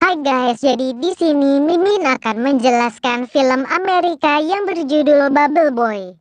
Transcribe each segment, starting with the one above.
Hai guys, jadi di sini Mimin akan menjelaskan film Amerika yang berjudul Bubble Boy.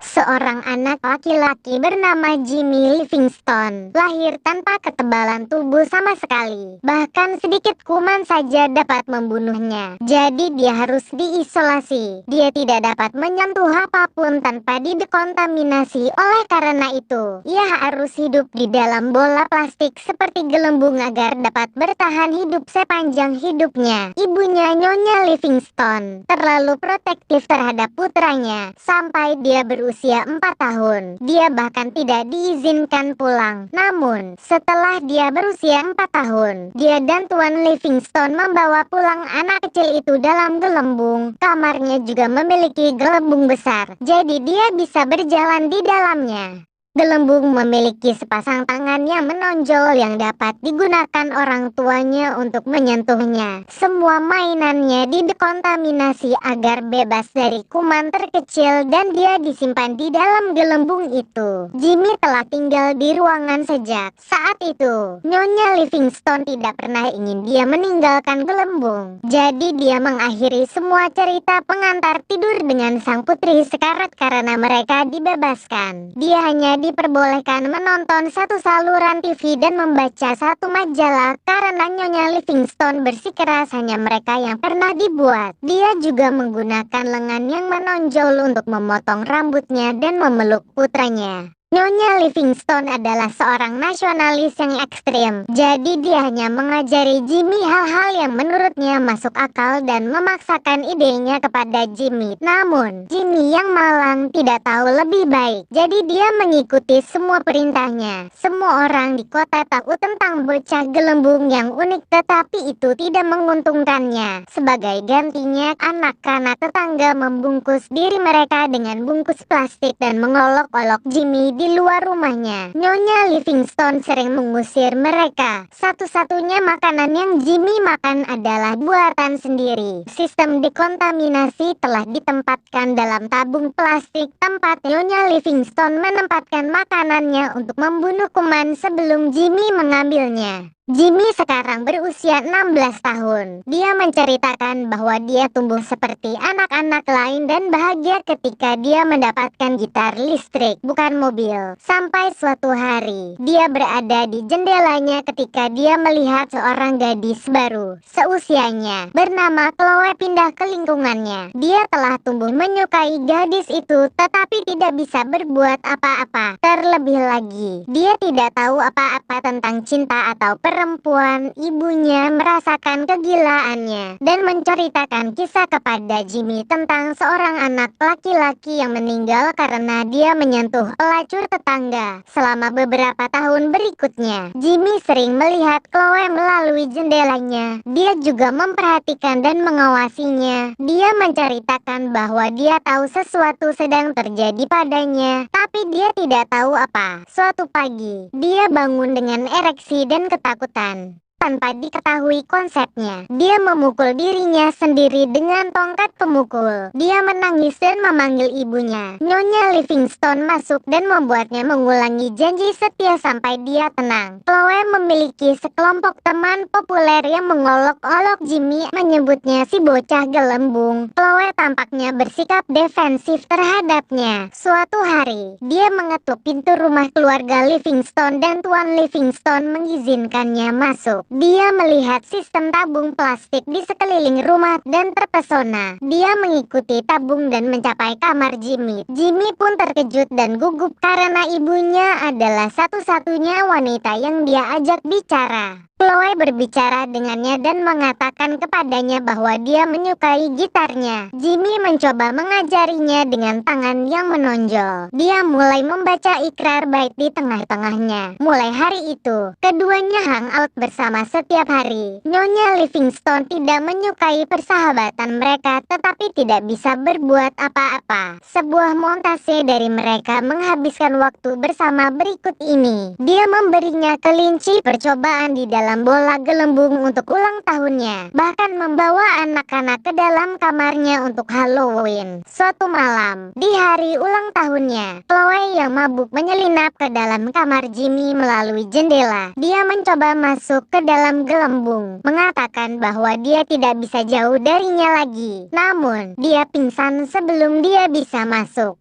Seorang anak laki-laki bernama Jimmy Livingston lahir tanpa ketebalan tubuh sama sekali. Bahkan sedikit kuman saja dapat membunuhnya. Jadi dia harus diisolasi. Dia tidak dapat menyentuh apapun tanpa didekontaminasi. Oleh karena itu, ia harus hidup di dalam bola plastik seperti gelembung agar dapat bertahan hidup sepanjang hidupnya. Ibunya Nyonya Livingston terlalu protektif terhadap putranya sampai dia berusia 4 tahun. Dia bahkan tidak diizinkan pulang. Namun, setelah dia berusia 4 tahun, dia dan Tuan Livingston membawa pulang anak kecil itu dalam gelembung. Kamarnya juga memiliki gelembung besar, jadi dia bisa berjalan di dalamnya. Gelembung memiliki sepasang tangan yang menonjol yang dapat digunakan orang tuanya untuk menyentuhnya. Semua mainannya didekontaminasi agar bebas dari kuman terkecil dan dia disimpan di dalam gelembung itu. Jimmy telah tinggal di ruangan sejak saat itu. Nyonya Livingston tidak pernah ingin dia meninggalkan gelembung. Jadi dia mengakhiri semua cerita pengantar tidur dengan sang putri sekarat karena mereka dibebaskan. Dia hanya diperbolehkan menonton satu saluran TV dan membaca satu majalah karena Nyonya Livingston bersikeras hanya mereka yang pernah dibuat. Dia juga menggunakan lengan yang menonjol untuk memotong rambutnya dan memeluk putranya. Nyonya Livingston adalah seorang nasionalis yang ekstrim, jadi dia hanya mengajari Jimmy hal-hal yang menurutnya masuk akal dan memaksakan idenya kepada Jimmy. Namun, Jimmy yang malang tidak tahu lebih baik, jadi dia mengikuti semua perintahnya. Semua orang di kota tahu tentang bocah gelembung yang unik, tetapi itu tidak menguntungkannya. Sebagai gantinya, anak-anak tetangga membungkus diri mereka dengan bungkus plastik dan mengolok-olok Jimmy di luar rumahnya. Nyonya Livingston sering mengusir mereka. Satu-satunya makanan yang Jimmy makan adalah buatan sendiri. Sistem dekontaminasi telah ditempatkan dalam tabung plastik tempat Nyonya Livingston menempatkan makanannya untuk membunuh kuman sebelum Jimmy mengambilnya. Jimmy sekarang berusia 16 tahun. Dia menceritakan bahwa dia tumbuh seperti anak-anak lain dan bahagia ketika dia mendapatkan gitar listrik, bukan mobil. Sampai suatu hari, dia berada di jendelanya ketika dia melihat seorang gadis baru seusianya bernama Chloe pindah ke lingkungannya. Dia telah tumbuh menyukai gadis itu, tetapi tidak bisa berbuat apa-apa. Terlebih lagi, dia tidak tahu apa-apa tentang cinta atau perempuan. Ibunya merasakan kegilaannya dan menceritakan kisah kepada Jimmy tentang seorang anak laki-laki yang meninggal karena dia menyentuh pelacur tetangga. Selama beberapa tahun berikutnya, Jimmy sering melihat Chloe melalui jendelanya. Dia juga memperhatikan dan mengawasinya. Dia menceritakan bahwa dia tahu sesuatu sedang terjadi padanya, tapi dia tidak tahu apa. Suatu pagi, dia bangun dengan ereksi dan ketakutan. Tanpa diketahui konsepnya, dia memukul dirinya sendiri dengan tongkat pemukul. Dia menangis dan memanggil ibunya. Nyonya Livingston masuk dan membuatnya mengulangi janji setia sampai dia tenang. Chloe memiliki sekelompok teman populer yang mengolok-olok Jimmy, menyebutnya si bocah gelembung. Chloe tampaknya bersikap defensif terhadapnya. Suatu hari, dia mengetuk pintu rumah keluarga Livingston dan Tuan Livingston mengizinkannya masuk. Dia melihat sistem tabung plastik di sekeliling rumah dan terpesona. Dia mengikuti tabung dan mencapai kamar Jimmy. Jimmy pun terkejut dan gugup karena ibunya adalah satu-satunya wanita yang dia ajak bicara. Chloe berbicara dengannya dan mengatakan kepadanya bahwa dia menyukai gitarnya. Jimmy mencoba mengajarinya dengan tangan yang menonjol. Dia mulai membaca ikrar bait di tengah-tengahnya. Mulai hari itu, keduanya hangout bersama setiap hari. Nyonya Livingston tidak menyukai persahabatan mereka, tetapi tidak bisa berbuat apa-apa. Sebuah montase dari mereka menghabiskan waktu bersama berikut ini. Dia memberinya kelinci percobaan di dalam bola gelembung untuk ulang tahunnya, bahkan membawa anak-anak ke dalam kamarnya untuk Halloween. Suatu malam, di hari ulang tahunnya, Chloe yang mabuk menyelinap ke dalam kamar Jimmy melalui jendela. Dia mencoba masuk ke dalam gelembung, mengatakan bahwa dia tidak bisa jauh darinya lagi. Namun, dia pingsan sebelum dia bisa masuk.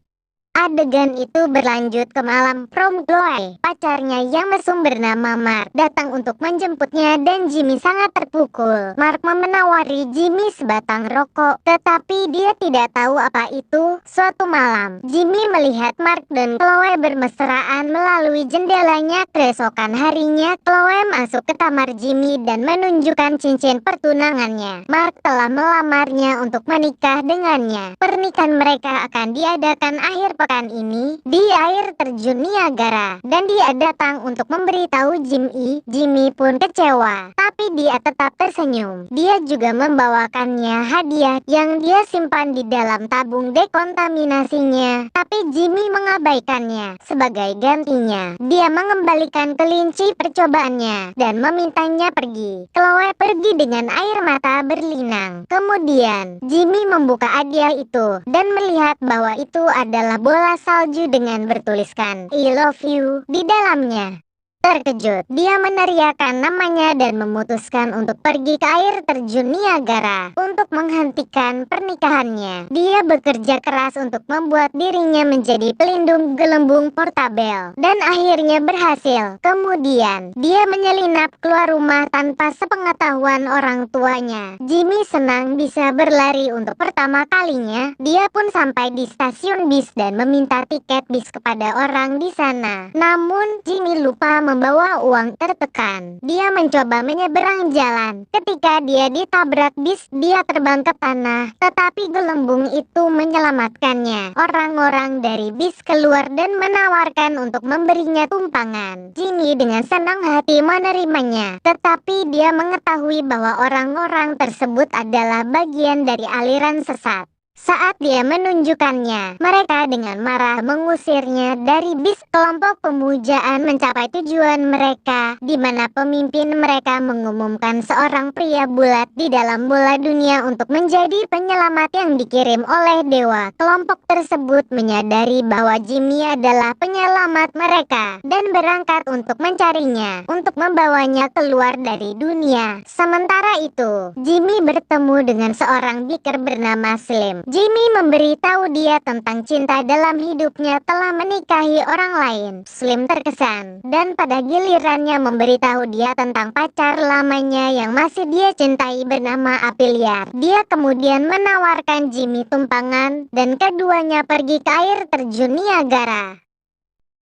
Adegan itu berlanjut ke malam prom. Chloe, pacarnya yang mesum bernama Mark, datang untuk menjemputnya dan Jimmy sangat terpukul. Mark menawari Jimmy sebatang rokok, tetapi dia tidak tahu apa itu. Suatu malam, Jimmy melihat Mark dan Chloe bermesraan melalui jendelanya. Keesokan harinya, Chloe masuk ke kamar Jimmy dan menunjukkan cincin pertunangannya. Mark telah melamarnya untuk menikah dengannya. Pernikahan mereka akan diadakan akhir pekan ini di air terjun Niagara, dan dia datang untuk memberitahu Jimmy. Jimmy pun kecewa, tapi dia tetap tersenyum. Dia juga membawakannya hadiah yang dia simpan di dalam tabung dekontaminasinya, tapi Jimmy mengabaikannya. Sebagai gantinya, dia mengembalikan kelinci percobaannya dan memintanya pergi. Chloe pergi dengan air mata berlinang. Kemudian, Jimmy membuka hadiah itu dan melihat bahwa itu adalah bola salju dengan bertuliskan "I love you" di dalamnya. Terkejut, dia meneriakkan namanya dan memutuskan untuk pergi ke air terjun Niagara untuk menghentikan pernikahannya. Dia bekerja keras untuk membuat dirinya menjadi pelindung gelembung portabel, dan akhirnya berhasil. Kemudian, dia menyelinap keluar rumah tanpa sepengetahuan orang tuanya. Jimmy senang bisa berlari untuk pertama kalinya. Dia pun sampai di stasiun bis dan meminta tiket bis kepada orang di sana. Namun, Jimmy lupa membawa uang tertekan. Dia mencoba menyeberang jalan. Ketika dia ditabrak bis, dia terbang ke tanah, tetapi gelembung itu menyelamatkannya. Orang-orang dari bis keluar dan menawarkan untuk memberinya tumpangan. Jimmy dengan senang hati menerimanya, tetapi dia mengetahui bahwa orang-orang tersebut adalah bagian dari aliran sesat. Saat dia menunjukkannya, mereka dengan marah mengusirnya dari bis. Kelompok pemujaan mencapai tujuan mereka, di mana pemimpin mereka mengumumkan seorang pria bulat di dalam bola dunia untuk menjadi penyelamat yang dikirim oleh dewa. Kelompok tersebut menyadari bahwa Jimmy adalah penyelamat mereka dan berangkat untuk mencarinya, untuk membawanya keluar dari dunia. Sementara itu, Jimmy bertemu dengan seorang biker bernama Slim. Jimmy memberitahu dia tentang cinta dalam hidupnya telah menikahi orang lain. Slim terkesan, dan pada gilirannya memberitahu dia tentang pacar lamanya yang masih dia cintai bernama Apilia. Dia kemudian menawarkan Jimmy tumpangan, dan keduanya pergi ke air terjun Niagara.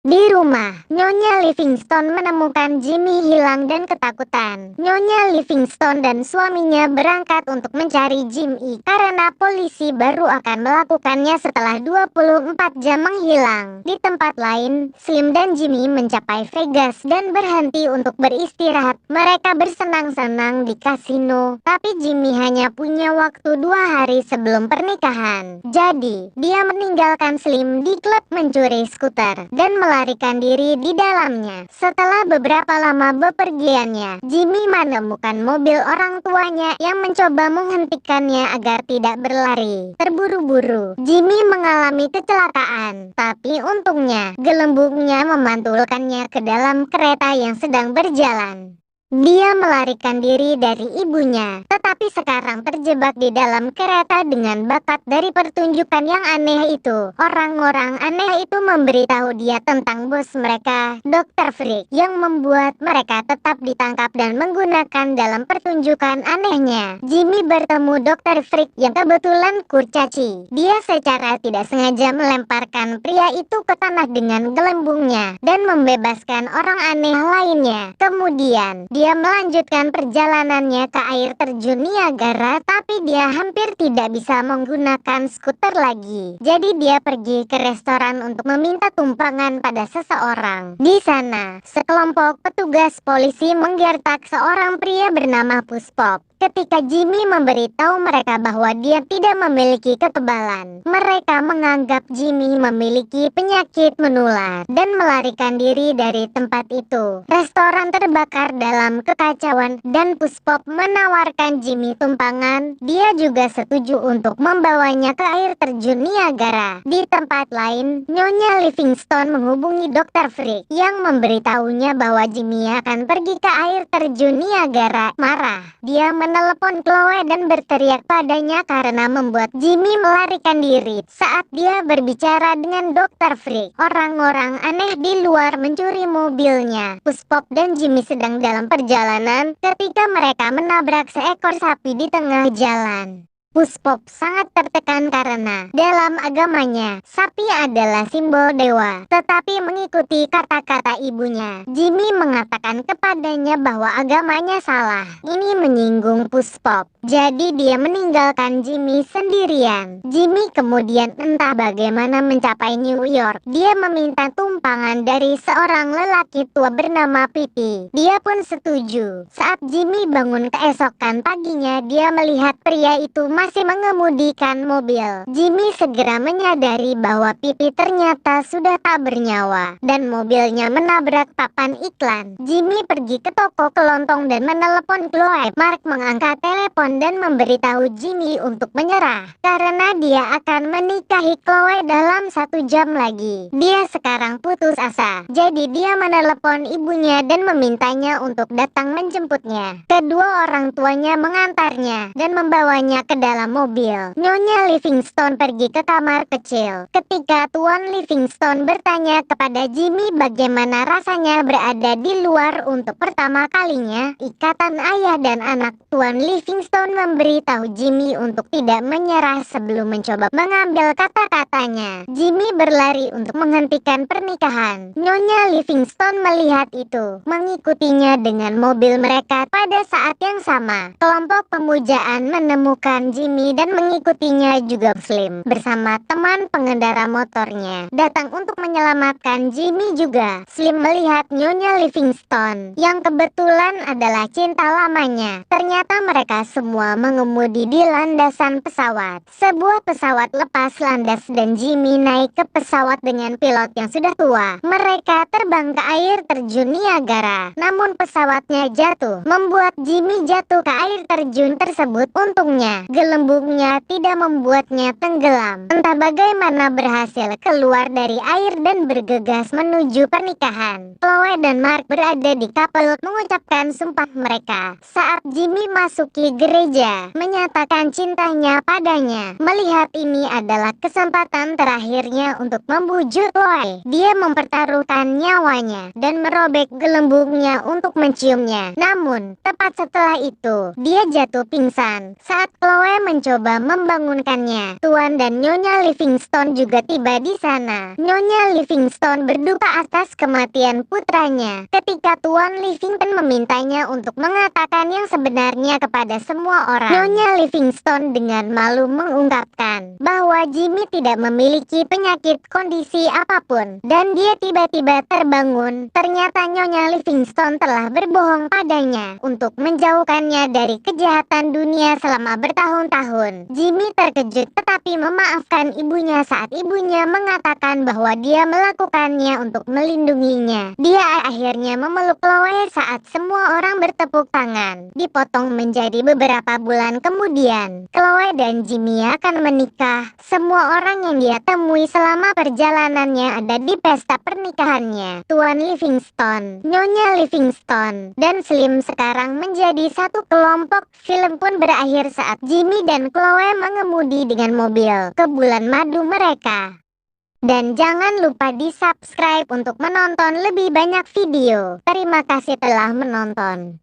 Di rumah, Nyonya Livingstone menemukan Jimmy hilang dan ketakutan. Nyonya Livingstone dan suaminya berangkat untuk mencari Jimmy karena polisi baru akan melakukannya setelah 24 jam menghilang. Di tempat lain, Slim dan Jimmy mencapai Vegas dan berhenti untuk beristirahat. Mereka bersenang-senang di kasino, tapi Jimmy hanya punya waktu 2 hari sebelum pernikahan. Jadi, dia meninggalkan Slim di klub mencuri skuter dan melarikan diri di dalamnya. Setelah beberapa lama bepergiannya, Jimmy menemukan mobil orang tuanya yang mencoba menghentikannya agar tidak berlari. Terburu-buru, Jimmy mengalami kecelakaan, tapi untungnya gelembungnya memantulkannya ke dalam kereta yang sedang berjalan. Dia melarikan diri dari ibunya, tetapi sekarang terjebak di dalam kereta dengan bakat dari pertunjukan yang aneh itu. Orang-orang aneh itu memberitahu dia tentang bos mereka, Dr. Freak, yang membuat mereka tetap ditangkap dan menggunakan dalam pertunjukan anehnya. Jimmy bertemu Dr. Freak yang kebetulan kurcaci. Dia secara tidak sengaja melemparkan pria itu ke tanah dengan gelembungnya dan membebaskan orang aneh lainnya. Kemudian, dia melanjutkan perjalanannya ke air terjun Niagara, tapi dia hampir tidak bisa menggunakan skuter lagi. Jadi dia pergi ke restoran untuk meminta tumpangan pada seseorang. Di sana, sekelompok petugas polisi menggertak seorang pria bernama Puspop. Ketika Jimmy memberitahu mereka bahwa dia tidak memiliki kekebalan, mereka menganggap Jimmy memiliki penyakit menular dan melarikan diri dari tempat itu. Restoran terbakar dalam kekacauan dan Puspop menawarkan Jimmy tumpangan. Dia juga setuju untuk membawanya ke air terjun Niagara. Di tempat lain, Nyonya Livingstone menghubungi Dr. Freak yang memberitahunya bahwa Jimmy akan pergi ke air terjun Niagara. Marah, dia menelepon Chloe dan berteriak padanya karena membuat Jimmy melarikan diri. Saat dia berbicara dengan Dr. Freak, orang-orang aneh di luar mencuri mobilnya. Puspop dan Jimmy sedang dalam perjalanan ketika mereka menabrak seekor sapi di tengah jalan. Puspop sangat tertekan karena dalam agamanya, sapi adalah simbol dewa. Tetapi mengikuti kata-kata ibunya, Jimmy mengatakan kepadanya bahwa agamanya salah. Ini menyinggung Puspop. Jadi dia meninggalkan Jimmy sendirian. Jimmy kemudian entah bagaimana mencapai New York. Dia meminta tumpangan dari seorang lelaki tua bernama Pipi. Dia pun setuju. Saat Jimmy bangun keesokan paginya, dia melihat pria itu masih mengemudikan mobil. Jimmy segera menyadari bahwa Pipi ternyata sudah tak bernyawa dan mobilnya menabrak papan iklan. Jimmy pergi ke toko kelontong dan menelepon Chloe. Mark mengangkat telepon dan memberitahu Jimmy untuk menyerah karena dia akan menikahi Chloe dalam 1 jam lagi. Dia sekarang putus asa. Jadi dia menelepon ibunya dan memintanya untuk datang menjemputnya. Kedua orang tuanya mengantarnya dan membawanya ke dalam mobil. Nyonya Livingstone pergi ke kamar kecil. Ketika Tuan Livingstone bertanya kepada Jimmy bagaimana rasanya berada di luar untuk pertama kalinya, ikatan ayah dan anak Tuan Livingstone memberitahu Jimmy untuk tidak menyerah sebelum mencoba mengambil kata-katanya. Jimmy berlari untuk menghentikan pernikahan. Nyonya Livingstone melihat itu, mengikutinya dengan mobil mereka. Pada saat yang sama, kelompok pemujaan menemukan Jimmy dan mengikutinya juga Slim bersama teman pengendara motornya datang untuk menyelamatkan Jimmy juga. Slim melihat Nyonya Livingstone yang kebetulan adalah cinta lamanya. Ternyata mereka semua mengemudi di landasan pesawat. Sebuah pesawat lepas landas dan Jimmy naik ke pesawat dengan pilot yang sudah tua. Mereka terbang ke air terjun Niagara. Namun pesawatnya jatuh, membuat Jimmy jatuh ke air terjun tersebut. Untungnya, gelembungnya tidak membuatnya tenggelam. Entah bagaimana berhasil keluar dari air dan bergegas menuju pernikahan. Chloe dan Mark berada di kapal mengucapkan sumpah mereka. Saat Jimmy masuki gereja, menyatakan cintanya padanya. Melihat ini adalah kesempatan terakhirnya untuk membujuk Chloe. Dia mempertaruhkan nyawanya dan merobek gelembungnya untuk menciumnya. Namun, tepat setelah itu, dia jatuh pingsan. Saat Chloe mencoba membangunkannya, Tuan dan Nyonya Livingstone juga tiba di sana. Nyonya Livingstone berduka atas kematian putranya. Ketika Tuan Livingstone memintanya untuk mengatakan yang sebenarnya kepada semua orang, Nyonya Livingstone dengan malu mengungkapkan bahwa Jimmy tidak memiliki penyakit kondisi apapun dan dia tiba-tiba terbangun. Ternyata Nyonya Livingstone telah berbohong padanya untuk menjauhkannya dari kejahatan dunia selama bertahun-tahun. Jimmy terkejut tetapi memaafkan ibunya saat ibunya mengatakan bahwa dia melakukannya untuk melindunginya. Dia akhirnya memeluk Chloe saat semua orang bertepuk tangan. Dipotong menjadi beberapa bulan kemudian, Chloe dan Jimmy akan menikah. Semua orang yang dia temui selama perjalanannya ada di pesta pernikahannya. Tuan Livingstone, Nyonya Livingstone, dan Slim sekarang menjadi satu kelompok. Film pun berakhir saat Jimmy dan Chloe mengemudi dengan mobil ke bulan madu mereka. Dan jangan lupa di subscribe untuk menonton lebih banyak video. Terima kasih telah menonton.